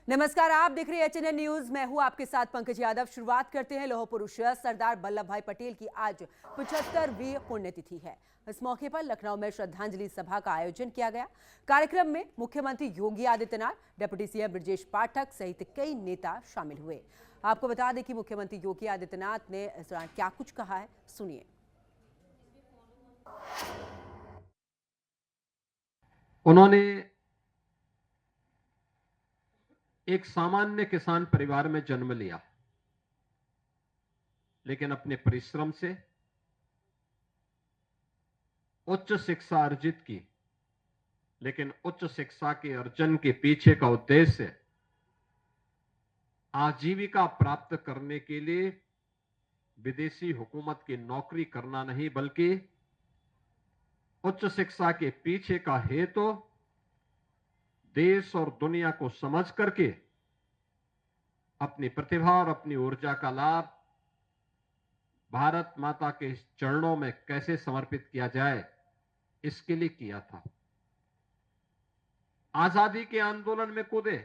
नमस्कार, आप देख रहे हैं एचएनएन न्यूज। मैं हूं आपके साथ पंकज यादव। शुरुआत करते हैं लौह पुरुष सरदार वल्लभ भाई पटेल की आज 75वीं पुण्यतिथि है। इस मौके पर लखनऊ में श्रद्धांजलि सभा का आयोजन किया गया। कार्यक्रम में मुख्यमंत्री योगी आदित्यनाथ, डिप्टी सीएम ब्रजेश पाठक सहित कई नेता शामिल हुए। आपको बता दें कि मुख्यमंत्री योगी आदित्यनाथ ने इस दौरान क्या कुछ कहा है, सुनिए। उन्होंने एक सामान्य किसान परिवार में जन्म लिया, लेकिन अपने परिश्रम से उच्च शिक्षा अर्जित की। लेकिन उच्च शिक्षा के अर्जन के पीछे का उद्देश्य आजीविका प्राप्त करने के लिए विदेशी हुकूमत की नौकरी करना नहीं, बल्कि उच्च शिक्षा के पीछे का हेतु देश और दुनिया को समझ करके अपनी प्रतिभा और अपनी ऊर्जा का लाभ भारत माता के चरणों में कैसे समर्पित किया जाए, इसके लिए किया था। आजादी के आंदोलन में कूदे,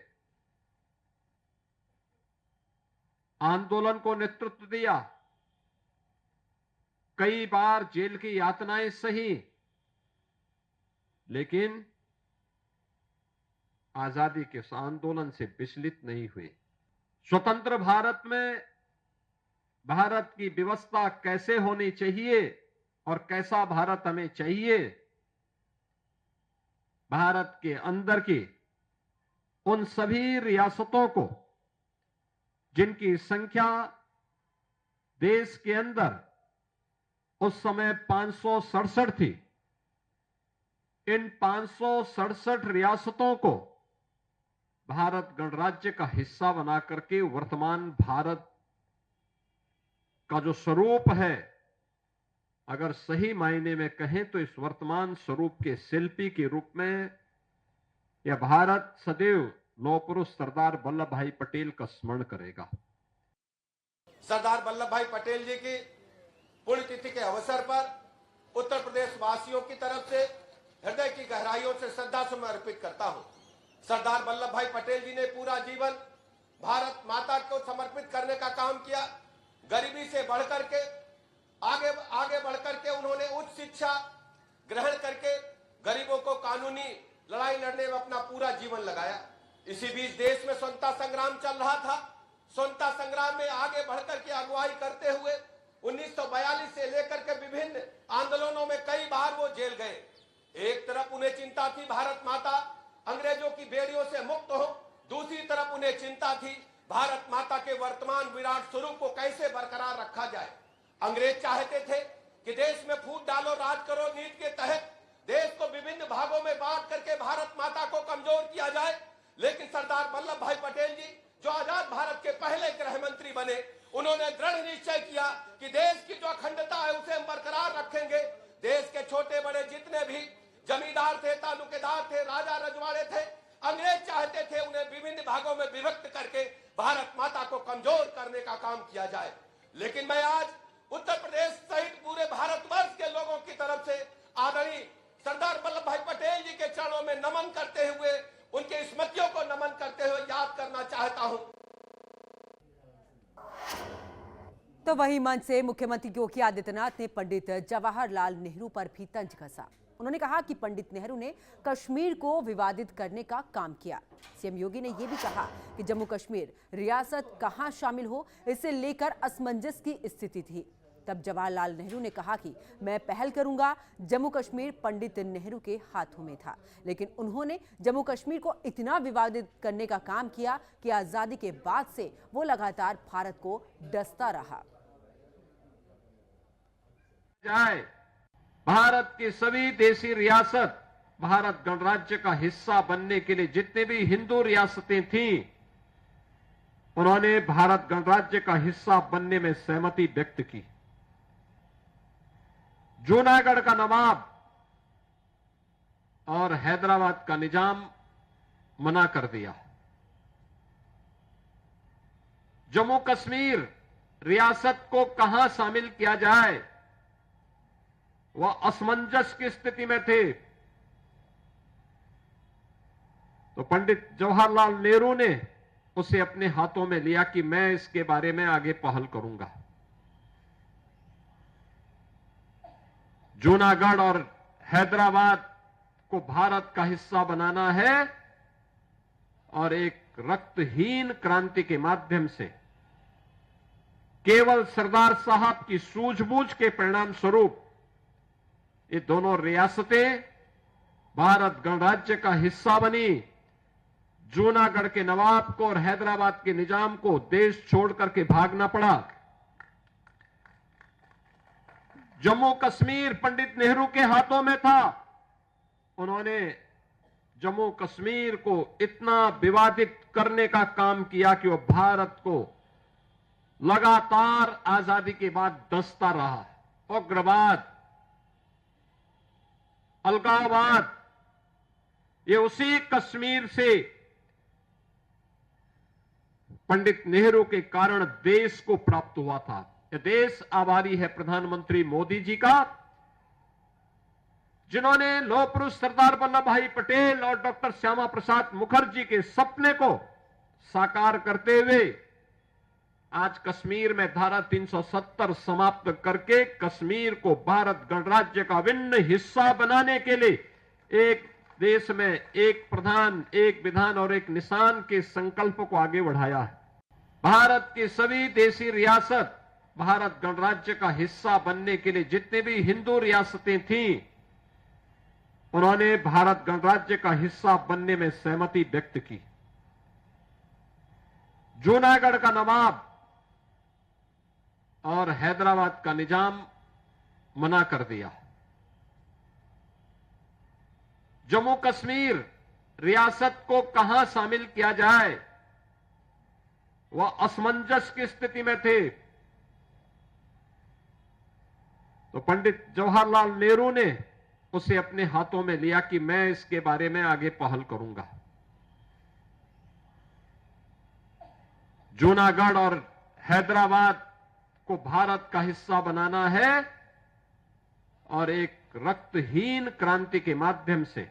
आंदोलन को नेतृत्व दिया, कई बार जेल की यातनाएं सही, लेकिन आजादी के उस आंदोलन से विचलित नहीं हुए। स्वतंत्र भारत में भारत की व्यवस्था कैसे होनी चाहिए और कैसा भारत हमें चाहिए, भारत के अंदर की उन सभी रियासतों को जिनकी संख्या देश के अंदर उस समय 567 थी, इन 567 रियासतों को भारत गणराज्य का हिस्सा बना करके वर्तमान भारत का जो स्वरूप है, अगर सही मायने में कहें तो इस वर्तमान स्वरूप के शिल्पी के रूप में यह भारत सदैव लौह पुरुष सरदार वल्लभ भाई पटेल का स्मरण करेगा। सरदार वल्लभ भाई पटेल जी की पुण्यतिथि के अवसर पर उत्तर प्रदेश वासियों की तरफ से हृदय की गहराइयों से श्रद्धा सुमन अर्पित करता हूं। सरदार वल्लभ भाई पटेल जी ने पूरा जीवन भारत माता को समर्पित करने का काम किया। गरीबी से बढ़कर के आगे बढ़कर के उन्होंने उच्च शिक्षा ग्रहण करके गरीबों को कानूनी लड़ाई लड़ने में अपना पूरा जीवन लगाया। इसी बीच देश में स्वतंत्रता संग्राम चल रहा था। स्वतंत्रता संग्राम में आगे बढ़कर के अगुवाई करते हुए 1942 से लेकर के विभिन्न आंदोलनों में कई बार वो जेल गए। एक तरफ उन्हें चिंता थी भारत माता अंग्रेजों की बेड़ियों से मुक्त हो, दूसरी तरफ उन्हें चिंता थी भारत माता के वर्तमान विराट स्वरूप को कैसे बरकरार रखा जाए। अंग्रेज चाहते थे कि देश में फूट डालो राज करो नीति के तहत देश को विभिन्न भागों में बांट करके भारत माता को कमजोर किया जाए, लेकिन सरदार वल्लभ भाई पटेल जी जो आजाद भारत के पहले गृह मंत्री बने, उन्होंने दृढ़ निश्चय किया कि देश की जो अखंडता है उसे हम बरकरार रखेंगे। देश के छोटे बड़े जितने भी जमींदार थे, तालुकेदार थे, राजा रजवाड़े थे, अंग्रेज चाहते थे उन्हें विभिन्न भागों में विभक्त करके भारत माता को कमजोर करने का काम किया जाए। लेकिन मैं आज उत्तर प्रदेश सहित पूरे भारतवर्ष के लोगों की तरफ से आदरणीय सरदार वल्लभ भाई पटेल जी के चरणों में नमन करते हुए, उनके स्मृतियों को नमन करते हुए याद करना चाहता हूं। तो वहीं मंच से मुख्यमंत्री योगी आदित्यनाथ ने पंडित जवाहरलाल नेहरू पर भी तंज कसा। उन्होंने कहा कि पंडित नेहरू ने कश्मीर को विवादित करने का काम किया। सीएम योगी ने यह भी कहा कि जम्मू कश्मीर रियासत कहां शामिल हो, इसे लेकर असमंजस की स्थिति थी। तब जवाहरलाल नेहरू ने कहा कि मैं पहल करूंगा। जम्मू कश्मीर पंडित नेहरू के हाथों में था, लेकिन उन्होंने जम्मू कश्मीर को इतना विवादित करने का काम किया कि आजादी के बाद से वो लगातार भारत को डसता रहा। भारत की सभी देशी रियासत भारत गणराज्य का हिस्सा बनने के लिए जितने भी हिंदू रियासतें थीं, उन्होंने भारत गणराज्य का हिस्सा बनने में सहमति व्यक्त की। जूनागढ़ का नवाब और हैदराबाद का निजाम मना कर दिया। जम्मू कश्मीर रियासत को कहां शामिल किया जाए, वह असमंजस की स्थिति में थे। तो पंडित जवाहरलाल नेहरू ने उसे अपने हाथों में लिया कि मैं इसके बारे में आगे पहल करूंगा। जूनागढ़ और हैदराबाद को भारत का हिस्सा बनाना है और एक रक्तहीन क्रांति के माध्यम से केवल सरदार साहब की सूझबूझ के परिणाम स्वरूप ये दोनों रियासतें भारत गणराज्य का हिस्सा बनी। जूनागढ़ के नवाब को और हैदराबाद के निजाम को देश छोड़ करके भागना पड़ा। जम्मू कश्मीर पंडित नेहरू के हाथों में था। उन्होंने जम्मू कश्मीर को इतना विवादित करने का काम किया कि वो भारत को लगातार आजादी के बाद डसता रहा। उग्रवाद, अलगाववाद, ये उसी कश्मीर से पंडित नेहरू के कारण देश को प्राप्त हुआ था। यह देश आभारी है प्रधानमंत्री मोदी जी का, जिन्होंने लौह पुरुष सरदार वल्लभ भाई पटेल और डॉक्टर श्यामा प्रसाद मुखर्जी के सपने को साकार करते हुए आज कश्मीर में धारा 370 समाप्त करके कश्मीर को भारत गणराज्य का अभिन्न हिस्सा बनाने के लिए एक देश में एक प्रधान, एक विधान और एक निशान के संकल्प को आगे बढ़ाया है। भारत की सभी देशी रियासत भारत गणराज्य का हिस्सा बनने के लिए जितने भी हिंदू रियासतें थीं, उन्होंने भारत गणराज्य का हिस्सा बनने में सहमति व्यक्त की। जूनागढ़ का नवाब और हैदराबाद का निजाम मना कर दिया। जम्मू कश्मीर रियासत को कहां शामिल किया जाए, वह असमंजस की स्थिति में थे। तो पंडित जवाहरलाल नेहरू ने उसे अपने हाथों में लिया कि मैं इसके बारे में आगे पहल करूंगा। जूनागढ़ और हैदराबाद को भारत का हिस्सा बनाना है और एक रक्तहीन क्रांति के माध्यम से।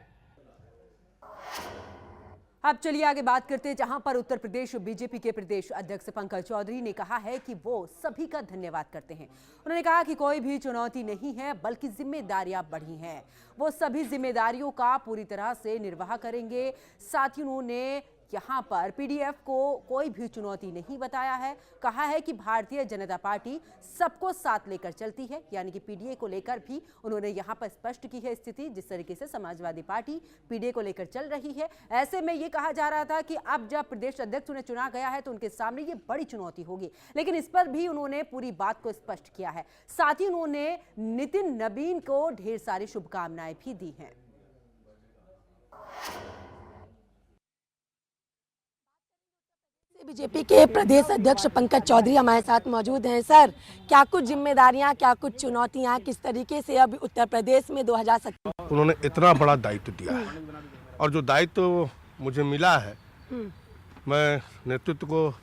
अब चलिए आगे बात करते हैं, जहां पर उत्तर प्रदेश बीजेपी के प्रदेश अध्यक्ष पंकज चौधरी ने कहा है कि वो सभी का धन्यवाद करते हैं। उन्होंने कहा कि कोई भी चुनौती नहीं है, बल्कि जिम्मेदारियां बढ़ी हैं। वो सभी जिम्मेदारियों का पूरी तरह से निर्वाह करेंगे। साथ ही उन्होंने यहाँ पर पीडीएफ को कोई भी चुनौती नहीं बताया है। कहा है कि भारतीय जनता पार्टी सबको साथ लेकर चलती है, यानी कि पीडीए को लेकर भी उन्होंने यहाँ पर स्पष्ट की है स्थिति, जिस तरीके से समाजवादी पार्टी पीडीए को लेकर चल रही है। ऐसे में ये कहा जा रहा था कि अब जब प्रदेश अध्यक्ष उन्हें चुना गया है तो उनके सामने ये बड़ी चुनौती होगी, लेकिन इस पर भी उन्होंने पूरी बात को स्पष्ट किया है। साथ ही उन्होंने नितिन नवीन को ढेर सारी शुभकामनाएं भी दी हैं। बीजेपी के प्रदेश अध्यक्ष पंकज चौधरी हमारे साथ मौजूद हैं। सर, क्या कुछ जिम्मेदारियां, क्या कुछ चुनौतियां, किस तरीके से अब उत्तर प्रदेश में 2017 उन्होंने इतना बड़ा दायित्व दिया है और जो दायित्व मुझे मिला है, मैं नेतृत्व को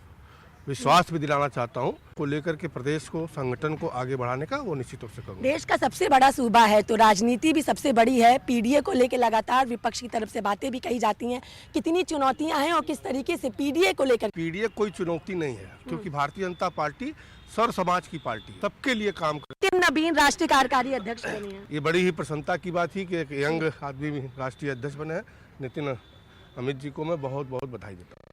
विश्वास भी दिलाना चाहता हूं, को लेकर के प्रदेश को, संगठन को आगे बढ़ाने का वो निश्चित रूप से करूंगा। देश का सबसे बड़ा सूबा है तो राजनीति भी सबसे बड़ी है। पीडीए को लेकर लगातार विपक्ष की तरफ से बातें भी कही जाती हैं। कितनी चुनौतियां हैं और किस तरीके से पीडीए को लेकर? पीडीए कोई चुनौती नहीं है, क्योंकि भारतीय जनता पार्टी सर्व समाज की पार्टी, सबके लिए काम कर। नितिन नवीन राष्ट्रीय कार्यकारी अध्यक्ष बने हैं। ये बड़ी ही प्रसन्नता की बात थी कि एक यंग आदमी राष्ट्रीय अध्यक्ष बने हैं। नितिन अमित जी को मैं बहुत बहुत बधाई देता हूँ।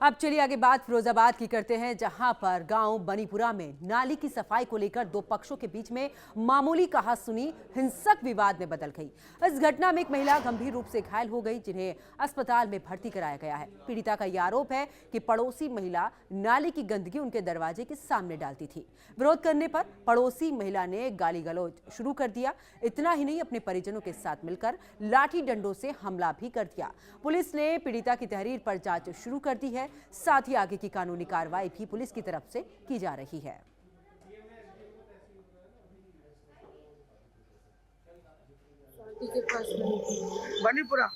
अब चलिए आगे बात फिरोजाबाद की करते हैं, जहां पर गांव बनीपुरा में नाली की सफाई को लेकर दो पक्षों के बीच में मामूली कहासुनी हिंसक विवाद में बदल गई। इस घटना में एक महिला गंभीर रूप से घायल हो गई, जिन्हें अस्पताल में भर्ती कराया गया है। पीड़िता का यह आरोप है कि पड़ोसी महिला नाली की गंदगी उनके दरवाजे के सामने डालती थी। विरोध करने पर पड़ोसी महिला ने गाली गलौज शुरू कर दिया। इतना ही नहीं, अपने परिजनों के साथ मिलकर लाठी डंडों से हमला भी कर दिया। पुलिस ने पीड़िता की तहरीर पर जांच शुरू कर दी है। साथ ही आगे की कानूनी कार्रवाई भी पुलिस की तरफ से की जा रही है। बनीपुरा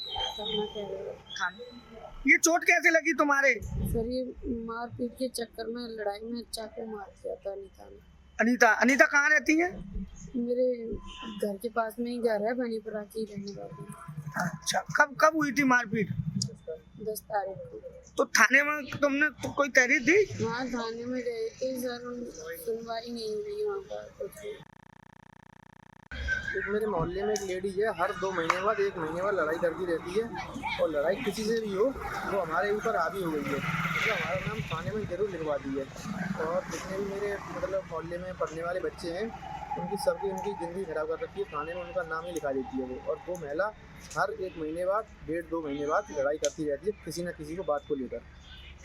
ये चोट कैसे लगी तुम्हारे? सर ये मारपीट के चक्कर में, लड़ाई में चाकू मार दिया था अनीता ने। अनीता कहाँ रहती है? मेरे घर के पास में ही घर है, बनीपुरा की रहने वाली अच्छा, कब कब हुई थी मारपीट? 10 तारीख को। तो थाने में तुमने तो कोई तहरीर दी? वहाँ थाने में गए थे सर, सुनवाई नहीं हुई वहाँ पर कुछ भी। एक मेरे मोहल्ले में एक लेडी है, हर 2 महीने बाद 1 महीने बाद लड़ाई करती रहती है, और लड़ाई किसी से भी हो वो हमारे ऊपर हावी हो गई है, तो हमारा नाम थाने में जरूर लिखवा दी है। और जितने भी मेरे मतलब मोहल्ले में पढ़ने वाले बच्चे हैं उनकी ज़िंदगी खराब कर रखी है, थाने में उनका नाम ही लिखा देती है वो। और वो महिला हर 1 महीने बाद 1.5-2 महीने बाद लड़ाई करती रहती है किसी न किसी को बात को लेकर।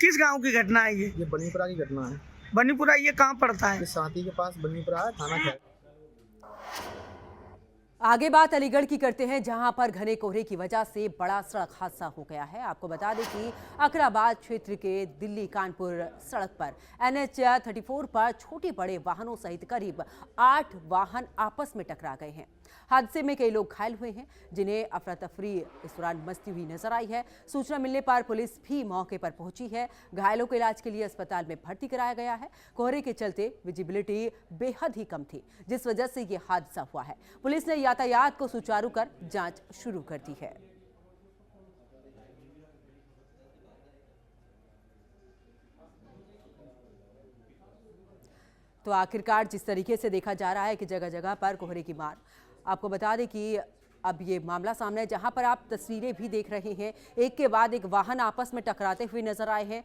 किस गांव की घटना है ये? ये बनीपुरा की घटना है। बनीपुरा ये कहाँ पड़ता है? ये साथी के पास बनीपुरा है, थाना क्या है। आगे बात अलीगढ़ की करते हैं, जहां पर घने कोहरे की वजह से बड़ा सड़क हादसा हो गया है। आपको बता दें कि अकराबाद क्षेत्र के दिल्ली कानपुर सड़क पर NH 34 पर छोटे बड़े वाहनों सहित करीब 8 वाहन आपस में टकरा गए हैं। हादसे में कई लोग घायल हुए हैं, जिन्हें अफरा तफरी इस दौरान मचती हुई नजर आई है। सूचना मिलने पर पुलिस भी मौके पर पहुंची है। घायलों को इलाज के लिए अस्पताल में भर्ती कराया गया है। कोहरे के चलते विजिबिलिटी बेहद ही कम थी, जिस वजह से ये हादसा हुआ है। पुलिस ने यातायात को सुचारू कर जांच शुरू कर दी है। तो आखिरकार जिस तरीके से देखा जा रहा है कि जगह जगह पर कोहरे की मार, आपको बता दें कि अब ये मामला सामने है, जहां पर आप तस्वीरें भी देख रहे हैं, एक के बाद एक वाहन आपस में टकराते हुए नजर आए हैं।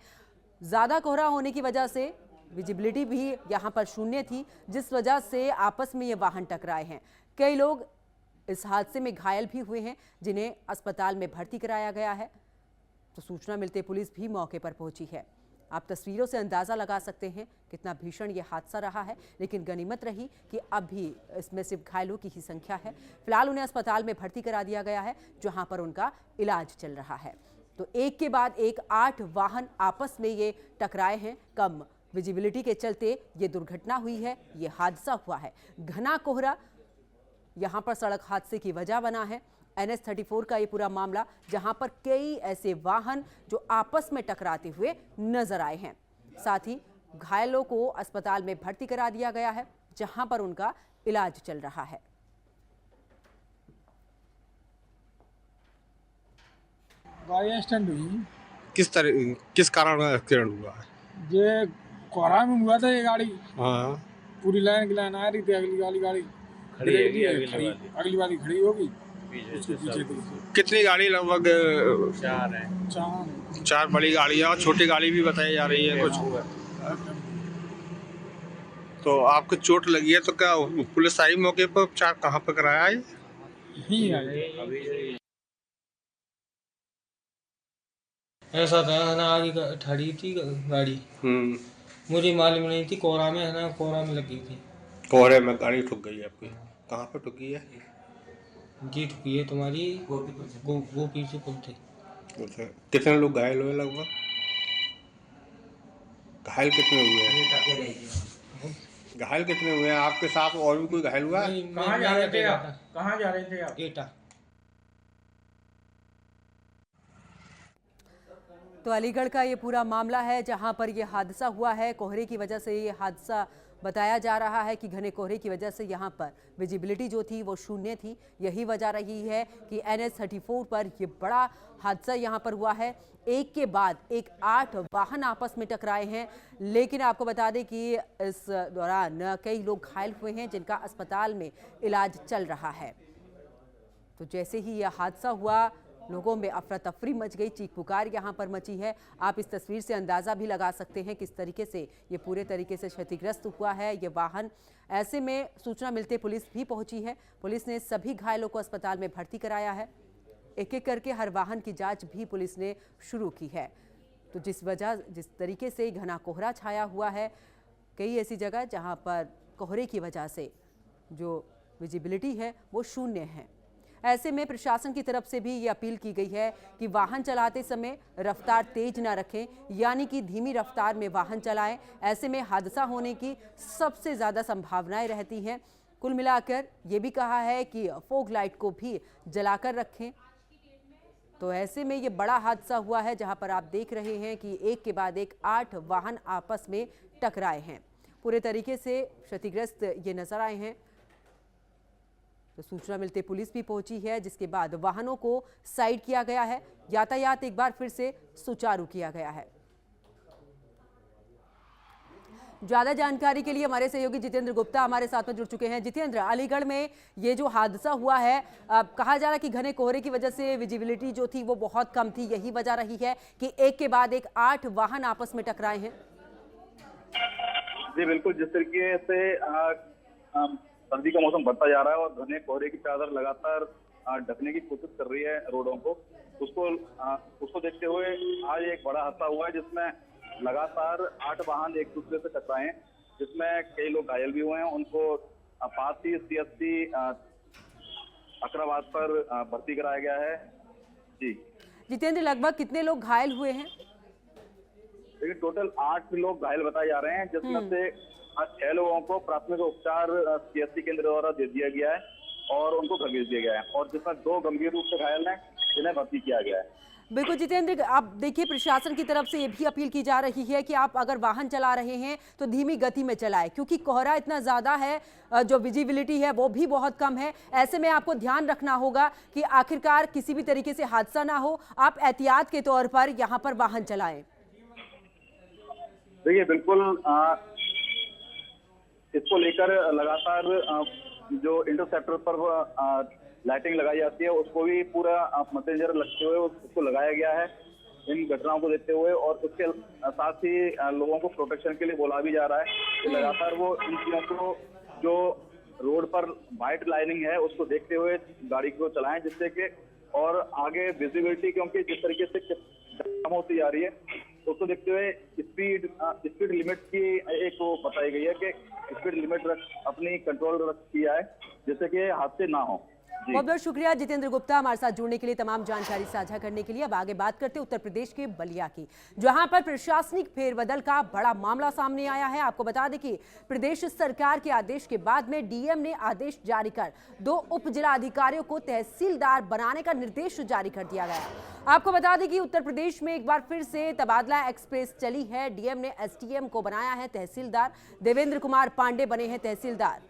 ज्यादा कोहरा होने की वजह से विजिबिलिटी भी यहां पर शून्य थी, जिस वजह से आपस में ये वाहन टकराए हैं। कई लोग इस हादसे में घायल भी हुए हैं, जिन्हें अस्पताल में भर्ती कराया गया है। तो सूचना मिलते पुलिस भी मौके पर पहुंची है। आप तस्वीरों से अंदाज़ा लगा सकते हैं कितना भीषण ये हादसा रहा है, लेकिन गनीमत रही कि अब भी इसमें सिर्फ घायलों की ही संख्या है। फिलहाल उन्हें अस्पताल में भर्ती करा दिया गया है, जहां पर उनका इलाज चल रहा है। तो एक के बाद एक 8 वाहन आपस में ये टकराए हैं। कम विजिबिलिटी के चलते ये दुर्घटना हुई है, ये हादसा हुआ है। घना कोहरा यहाँ पर सड़क हादसे की वजह बना है। NH 34 का ये पूरा मामला, जहां पर कई ऐसे वाहन जो आपस में टकराते हुए नजर आए हैं। साथ ही घायलों को अस्पताल में भर्ती करा दिया गया है, जहां पर उनका इलाज चल रहा है। गाड़ी एक्सीडेंट हुई। किस कारण एक्सीडेंट हुआ है? ये कोहरा में हुआ था ये गाड़ी। हाँ, पूरी लाइन की लाइन आ रही थी, अगली वाली गाड़ी खड़ी अगली वाली खड़ी होगी, उसके पीछे थी। कितनी गाड़ी? लगभग 4 है। 4 बड़ी गाड़ी और छोटी गाड़ी भी बताई जा रही है कुछ। तो आपको चोट लगी है, तो क्या पुलिस आई मौके पर? उपचार कहाँ पर कराया है? यहीं है। ऐसा था ना, आगे खड़ी थी गाड़ी, मुझे मालूम नहीं थी, कोहरा में है ना, कोहरा में लगी थी। कोहरे में गाड़ी ठुक गई आपकी? कहाँ पे ठुकी है? जी ठुकी है तुम्हारी गोपी से पुल थे। अच्छा, कितने लोग घायल हुए? लगभग घायल कितने हुए हैं? घायल कितने हुए हैं? आपके साथ और भी कोई घायल हुआ है? कहाँ जा रहे थे आप? एटा। तो अलीगढ़ का ये पूरा मामला है, जहां पर ये हादसा हुआ है। कोहरे की वजह से ये हादसा बताया जा रहा है कि घने कोहरे की वजह से यहाँ पर विजिबिलिटी जो थी वो शून्य थी। यही वजह रही है कि NH 34 पर ये बड़ा हादसा यहाँ पर हुआ है। एक के बाद एक 8 वाहन आपस में टकराए हैं। लेकिन आपको बता दें कि इस दौरान कई लोग घायल हुए हैं, जिनका अस्पताल में इलाज चल रहा है। तो जैसे ही यह हादसा हुआ, लोगों में अफरा तफरी मच गई, चीख पुकार यहाँ पर मची है। आप इस तस्वीर से अंदाज़ा भी लगा सकते हैं किस तरीके से ये पूरे तरीके से क्षतिग्रस्त हुआ है ये वाहन। ऐसे में सूचना मिलते पुलिस भी पहुंची है। पुलिस ने सभी घायलों को अस्पताल में भर्ती कराया है। एक एक करके हर वाहन की जांच भी पुलिस ने शुरू की है। तो जिस तरीके से घना कोहरा छाया हुआ है, कई ऐसी जगह जहाँ पर कोहरे की वजह से जो विजिबिलिटी है वो शून्य है। ऐसे में प्रशासन की तरफ से भी ये अपील की गई है कि वाहन चलाते समय रफ्तार तेज ना रखें, यानी कि धीमी रफ्तार में वाहन चलाएं। ऐसे में हादसा होने की सबसे ज़्यादा संभावनाएं रहती हैं। कुल मिलाकर ये भी कहा है कि फोग लाइट को भी जलाकर रखें। तो ऐसे में ये बड़ा हादसा हुआ है, जहां पर आप देख रहे हैं कि एक के बाद एक 8 वाहन आपस में टकराए हैं। पूरे तरीके से क्षतिग्रस्त ये नजर आए हैं। तो सूचना मिलते पुलिस भी पहुंची है, जिसके बाद वाहनों को साइड किया गया है। यातायात एक बार फिर से सुचारू किया गया है। ज्यादा जानकारी के लिए हमारे सहयोगी जितेंद्र गुप्ता हमारे साथ में जुड़ चुके हैं। जितेंद्र, अलीगढ़ में ये जो हादसा हुआ है, कहा जा रहा है कि घने कोहरे की वजह से विजिबिलिटी जो थी वो बहुत कम थी, यही वजह रही है कि एक के बाद एक 8 वाहन आपस में टकराए हैं। जी बिल्कुल, जिस तरीके से सर्दी का मौसम बढ़ता जा रहा है और घने कोहरे की चादर लगातार ढकने की कोशिश कर रही है रोडों को, उसको देखते हुए आज एक बड़ा हादसा हुआ है जिसमें लगातार 8 वाहन एक दूसरे से टकराए हैं, जिसमें कई लोग घायल भी हुए हैं। उनको पास ही CSC अकराबाद पर भर्ती कराया गया है। जी जितेंद्र, लगभग कितने लोग घायल हुए हैं? देखिए, टोटल 8 लोग घायल बताए जा रहे हैं, जिसमें से 6 लोगों को प्राथमिक उपचार CSC केंद्र द्वारा दे दिया गया है और उनको घर भेज दिया गया है, और जिसमें 2 गंभीर रूप से घायल हैं, जिन्हें भर्ती किया गया है। बिल्कुल जितेंद्र, आप देखिए प्रशासन की तरफ से ये भी अपील की जा रही है कि आप अगर वाहन चला रहे हैं तो धीमी गति में चलाएं, क्योंकि कोहरा इतना ज़्यादा है, जो विजिबिलिटी है वो भी बहुत कम है। ऐसे में आपको ध्यान रखना होगा कि आखिरकार किसी भी तरीके से हादसा ना हो। आप एहतियात के तौर पर यहाँ पर वाहन चलाएं। देखिए बिल्कुल, इसको लेकर लगातार जो इंटरसेप्टर पर लाइटिंग लगाई जाती है, उसको भी पूरा मद्देनजर रखते हुए उसको लगाया गया है इन घटनाओं को देखते हुए, और उसके साथ ही लोगों को प्रोटेक्शन के लिए बोला भी जा रहा है कि लगातार वो इन चीजों को, जो रोड पर वाइट लाइनिंग है, उसको देखते हुए गाड़ी को चलाएं, जिससे कि और आगे विजिबिलिटी, क्योंकि जिस तरीके से कम होती जा रही है, उसको देखते हुए स्पीड लिमिट की एक वो बताई गई है कि स्पीड लिमिट अपनी कंट्रोल किया है, जिससे कि हादसे ना हो। बहुत बहुत शुक्रिया जितेंद्र गुप्ता हमारे साथ जुड़ने के लिए, तमाम जानकारी साझा करने के लिए। अब आगे बात करते हैं उत्तर प्रदेश के बलिया की, जहां पर प्रशासनिक फेरबदल का बड़ा मामला सामने आया है। आपको बता दें कि प्रदेश सरकार के आदेश के बाद में डीएम ने आदेश जारी कर 2 उप जिलाधिकारियों को तहसीलदार बनाने का निर्देश जारी कर दिया गया। आपको बता दें कि उत्तर प्रदेश में एक बार फिर से तबादला एक्सप्रेस चली है। डीएम ने एसडीएम को बनाया है तहसीलदार, देवेंद्र कुमार पांडे बने हैं तहसीलदार।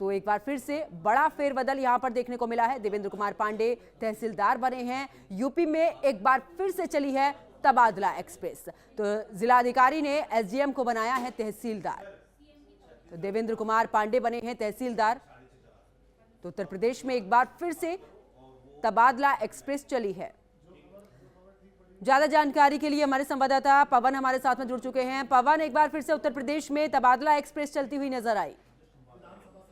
तो एक बार फिर से बड़ा फेरबदल यहां पर देखने को मिला है। देवेंद्र कुमार पांडे तहसीलदार बने हैं। यूपी में एक बार फिर से चली है तबादला एक्सप्रेस, तो जिलाधिकारी ने एसडीएम को बनाया है तहसीलदार। तो देवेंद्र कुमार पांडे बने हैं तहसीलदार। तो उत्तर प्रदेश में एक बार फिर से तबादला एक्सप्रेस चली है। ज्यादा जानकारी के लिए हमारे संवाददाता पवन हमारे साथ में जुड़ चुके हैं। पवन, एक बार फिर से उत्तर प्रदेश में तबादला एक्सप्रेस चलती हुई नजर आई।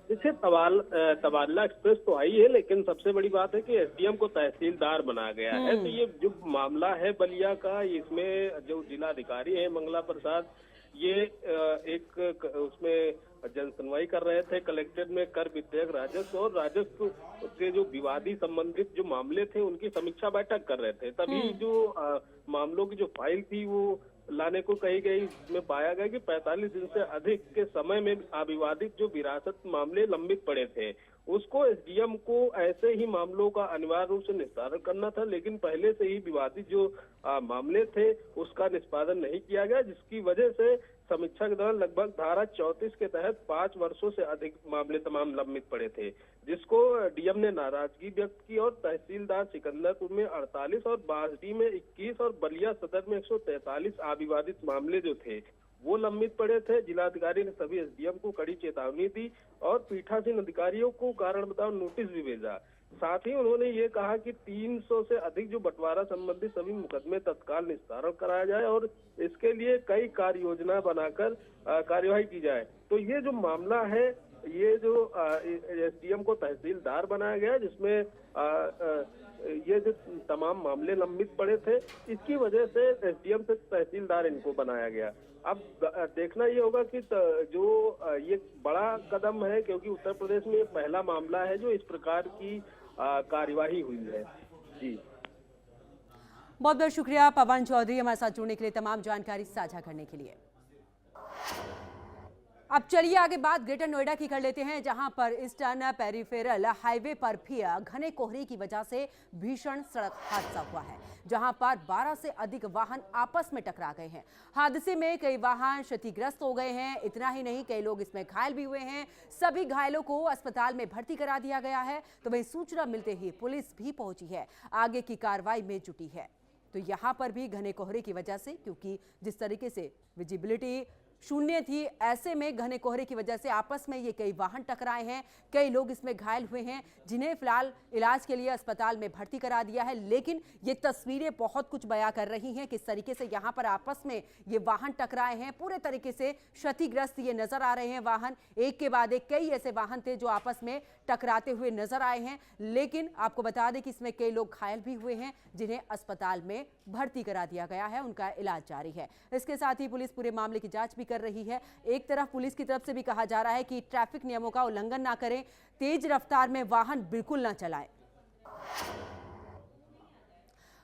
देखिए, तबादला एक्सप्रेस तो आई है, लेकिन सबसे बड़ी बात है कि एसडीएम को तहसीलदार बनाया गया है। तो ये जो मामला है बलिया का, इसमें जो जिलाधिकारी है मंगला प्रसाद, ये एक उसमें जन सुनवाई कर रहे थे कलेक्ट्रेट में कर विधेयक राजस्व और राजस्व के जो विवादी संबंधित जो मामले थे उनकी समीक्षा बैठक कर रहे थे। तभी जो मामलों की जो फाइल थी वो लाने को कही गई, इसमें पाया गया कि 45 दिन से अधिक के समय में अविवादित जो विरासत मामले लंबित पड़े थे, उसको एसडीएम को ऐसे ही मामलों का अनिवार्य रूप से निस्तारण करना था, लेकिन पहले से ही विवादित जो मामले थे उसका निष्पादन नहीं किया गया, जिसकी वजह से समीक्षा के दौरान लगभग धारा 34 के तहत 5 वर्षों से अधिक मामले तमाम लंबित पड़े थे, जिसको डीएम ने नाराजगी व्यक्त की और तहसीलदार सिकंदरपुर में 48 और बांसडी में 21 और बलिया सदर में 143 अविवादित मामले जो थे वो लंबित पड़े थे। जिलाधिकारी ने सभी एसडीएम को कड़ी चेतावनी दी और पीठासीन अधिकारियों को कारण बताओ नोटिस भी भेजा। साथ ही उन्होंने ये कहा कि 300 से अधिक जो बंटवारा संबंधी सभी मुकदमे तत्काल निस्तारण कराया जाए और इसके लिए कई कार्य योजना बनाकर कार्यवाही की जाए। तो ये जो मामला है, ये जो एसडीएम को तहसीलदार बनाया गया, जिसमें ये जो तमाम मामले लंबित पड़े थे, इसकी वजह से एसडीएम से तहसीलदार इनको बनाया गया। अब देखना ये होगा कि जो ये बड़ा कदम है, क्योंकि उत्तर प्रदेश में ये पहला मामला है जो इस प्रकार की कार्यवाही हुई है। जी बहुत बहुत शुक्रिया पवन चौधरी हमारे साथ जुड़ने के लिए, तमाम जानकारी साझा करने के लिए। अब चलिए आगे बात ग्रेटर नोएडा की कर लेते हैं, जहां पर ईस्टर्न पेरिफेरल हाईवे पर भी घने कोहरे की वजह से भीषण सड़क हादसा हुआ है, जहां पर 12 से अधिक वाहन आपस में टकरा गए हैं। हादसे में कई वाहन क्षतिग्रस्त हो गए हैं। इतना ही नहीं, कई लोग इसमें घायल भी हुए हैं। सभी घायलों को अस्पताल में भर्ती करा दिया गया है। तो वहीं सूचना मिलते ही पुलिस भी पहुंची है, आगे की कार्रवाई में जुटी है। तो यहाँ पर भी घने कोहरे की वजह से, क्योंकि जिस तरीके से विजिबिलिटी शून्य थी, ऐसे में घने कोहरे की वजह से आपस में ये कई वाहन टकराए हैं। कई लोग इसमें घायल हुए हैं, जिन्हें फिलहाल इलाज के लिए अस्पताल में भर्ती करा दिया है। लेकिन ये तस्वीरें बहुत कुछ बयां कर रही हैं, किस तरीके से यहाँ पर आपस में ये वाहन टकराए हैं। पूरे तरीके से क्षतिग्रस्त ये नजर आ रहे हैं वाहन, एक के बाद एक कई ऐसे वाहन थे जो आपस में टकराते हुए नजर आए हैं। लेकिन आपको बता दें कि इसमें कई लोग घायल भी हुए हैं, जिन्हें अस्पताल में भर्ती करा दिया गया है, उनका इलाज जारी है। इसके साथ ही पुलिस पूरे मामले की जांच भी कर रही है। एक तरफ पुलिस की तरफ से भी कहा जा रहा है कि ट्रैफिक नियमों का उल्लंघन ना करें, तेज रफ्तार में वाहन बिल्कुल ना चलाएं।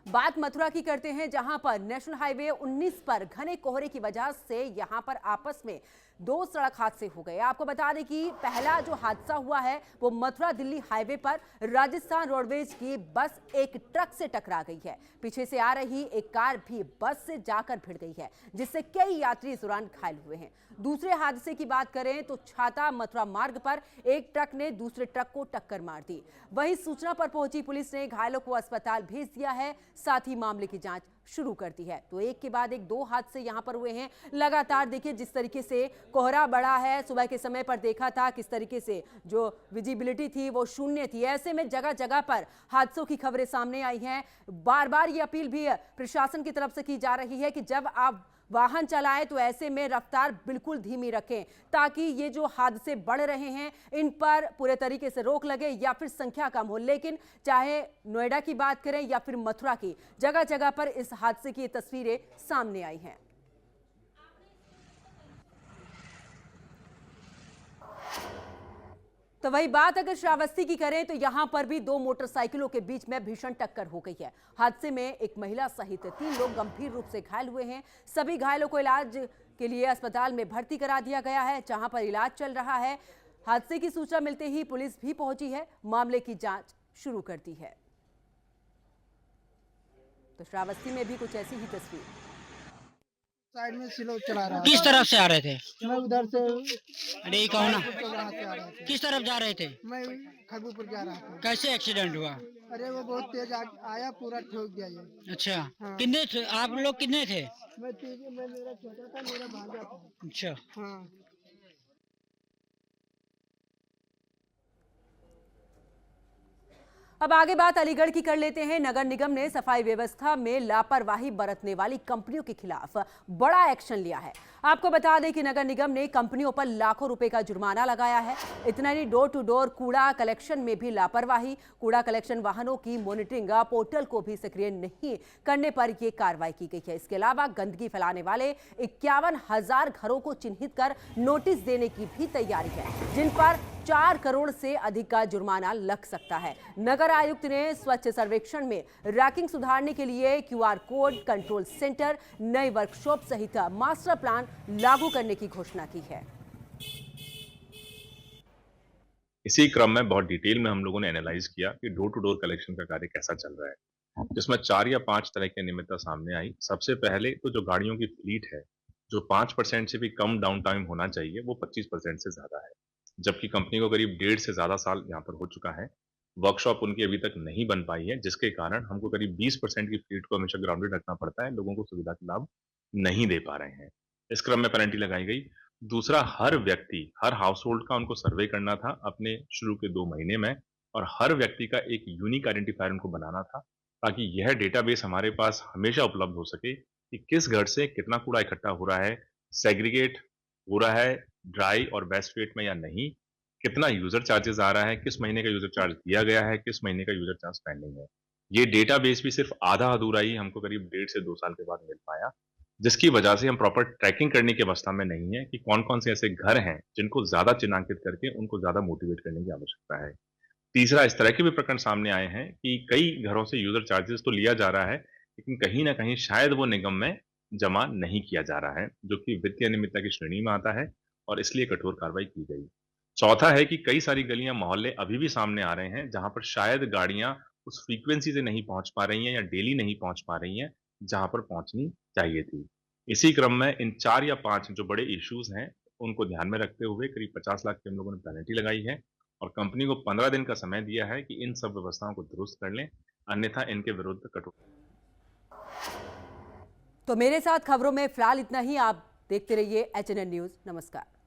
बात मथुरा की करते हैं, जहां पर नेशनल हाईवे 19 पर घने कोहरे की वजह से यहां पर आपस में 2 सड़क हादसे हो गए। आपको बता दें कि पहला जो हादसा हुआ है वो मथुरा दिल्ली हाईवे पर राजस्थान रोडवेज की बस एक ट्रक से टकरा गई है। पीछे से आ रही एक कार भी बस से जाकर भिड़ गई है, जिससे कई यात्री इस दौरान घायल हुए हैं। दूसरे हादसे की बात करें तो छाता मथुरा मार्ग पर एक ट्रक ने दूसरे ट्रक को टक्कर मार दी। वहीं सूचना पर पहुंची पुलिस ने घायलों को अस्पताल भेज दिया है, साथ ही मामले की जांच शुरू कर दी है। तो एक के बाद एक 2 हादसे यहां पर हुए हैं लगातार। देखिए जिस तरीके से कोहरा बढ़ा है, सुबह के समय पर देखा था किस तरीके से जो विजिबिलिटी थी वो शून्य थी। ऐसे में जगह जगह पर हादसों की खबरें सामने आई हैं। बार बार ये अपील भी प्रशासन की तरफ से की जा रही है कि जब आप वाहन चलाएं तो ऐसे में रफ्तार बिल्कुल धीमी रखें, ताकि ये जो हादसे बढ़ रहे हैं इन पर पूरे तरीके से रोक लगे या फिर संख्या कम हो। लेकिन चाहे नोएडा की बात करें या फिर मथुरा की, जगह जगह पर इस हादसे की तस्वीरें सामने आई हैं। तो वही बात अगर श्रावस्ती की करें तो यहां पर भी 2 मोटरसाइकिलों के बीच में भीषण टक्कर हो गई है। हादसे में एक महिला सहित 3 लोग गंभीर रूप से घायल हुए हैं। सभी घायलों को इलाज के लिए अस्पताल में भर्ती करा दिया गया है, जहां पर इलाज चल रहा है। हादसे की सूचना मिलते ही पुलिस भी पहुंची है, मामले की जांच शुरू कर दी है। तो श्रावस्ती में भी कुछ ऐसी ही तस्वीर। साइड में स्लो चला रहा किस तरफ से आ रहे थे? मैं उधर से, अरे ये कहो ना, से आ रहा था। किस तरफ जा रहे थे? मैं खगूपुर जा रहा था। कैसे एक्सीडेंट हुआ? अरे वो बहुत तेज आया, पूरा ठोक दिया ये। अच्छा, हाँ। कितने थे आप लोग? कितने थे? मैं मेरा छोटा था, मेरा भांजा था। अच्छा, हाँ। अब आगे बात अलीगढ़ की कर लेते हैं। नगर निगम ने सफाई व्यवस्था में लापरवाही बरतने वाली कंपनियों के खिलाफ बड़ा एक्शन लिया है। आपको बता दें कि नगर निगम ने कंपनियों पर लाखों रुपए का जुर्माना लगाया है। इतना नहीं, डोर टू डोर कूड़ा कलेक्शन में भी लापरवाही, कूड़ा कलेक्शन वाहनों की मॉनिटरिंग पोर्टल को भी सक्रिय नहीं करने पर यह कार्रवाई की गई है। इसके अलावा गंदगी फैलाने वाले 51,000 घरों को चिन्हित कर नोटिस देने की भी तैयारी है, जिन पर 4 करोड़ से अधिक का जुर्माना लग सकता है। नगर आयुक्त ने स्वच्छ सर्वेक्षण में रैंकिंग सुधारने के लिए QR कोड, कंट्रोल सेंटर, नई वर्कशॉप सहित मास्टर प्लान लागू करने की घोषणा की है। इसी क्रम में बहुत डिटेल में हम लोगों ने एनालाइज किया कि डोर टू डोर कलेक्शन का कार्य कैसा चल रहा है, जिसमें 4 या 5 तरह की अनियमितता सामने आई। सबसे पहले तो जो गाड़ियों की फ्लीट है, जो 5% से भी कम डाउन टाइम होना चाहिए, वो 25% से ज्यादा है, जबकि कंपनी को करीब 1.5 से ज्यादा साल यहाँ पर हो चुका है। वर्कशॉप उनकी अभी तक नहीं बन पाई है, जिसके कारण हमको करीब 20% की फ्लीट को हमेशा ग्राउंडेड रखना पड़ता है, लोगों को सुविधा का लाभ नहीं दे पा रहे हैं। इस क्रम में पेनल्टी लगाई गई। दूसरा, हर व्यक्ति, हर हाउस होल्ड का उनको सर्वे करना था अपने शुरू के 2 महीने में, और हर व्यक्ति का एक यूनिक आइडेंटिफायर उनको बनाना था, ताकि यह डेटाबेस हमारे पास हमेशा उपलब्ध हो सके कि किस घर से कितना कूड़ा इकट्ठा हो रहा है, सेग्रीगेट हो रहा है ड्राई और वेस्ट वेट में या नहीं, कितना यूजर चार्जेस आ रहा है, किस महीने का यूजर चार्ज दिया गया है, किस महीने का यूजर चार्ज पेंडिंग है। ये डेटाबेस भी सिर्फ आधा अधूरा ही हमको करीब 1.5 से 2 साल के बाद मिल पाया, जिसकी वजह से हम प्रॉपर ट्रैकिंग करने की अवस्था में नहीं है कि कौन कौन से ऐसे घर हैं जिनको ज्यादा चिन्हांकित करके उनको ज्यादा मोटिवेट करने की आवश्यकता है। तीसरा, इस तरह के भी प्रकरण सामने आए हैं कि कई घरों से यूजर चार्जेस तो लिया जा रहा है, लेकिन कहीं ना कहीं शायद वो निगम में जमा नहीं किया जा रहा है, जो कि वित्तीय अनियमितता की श्रेणी में आता है और इसलिए कठोर कार्रवाई की गई। चौथा है कि कई सारी गलियां मोहल्ले अभी भी सामने आ रहे हैं जहां पर शायद गाड़ियां उस फ्रीक्वेंसी से नहीं पहुंच पा रही हैं या डेली नहीं पहुंच पा रही हैं जहां पर पहुंचनी चाहिए थी। इसी क्रम में इन 4 या 5 जो बड़े इश्यूज हैं उनको ध्यान में रखते हुए करीब 50 लाख की हम लोगों ने पेनल्टी लगाई है और कंपनी को 15 दिन का समय दिया है कि इन सब व्यवस्थाओं को दुरुस्त कर लें, अन्यथा इनके विरुद्ध कठोर। तो मेरे साथ खबरों में फिलहाल इतना ही। आप देखते रहिए HNN न्यूज। नमस्कार।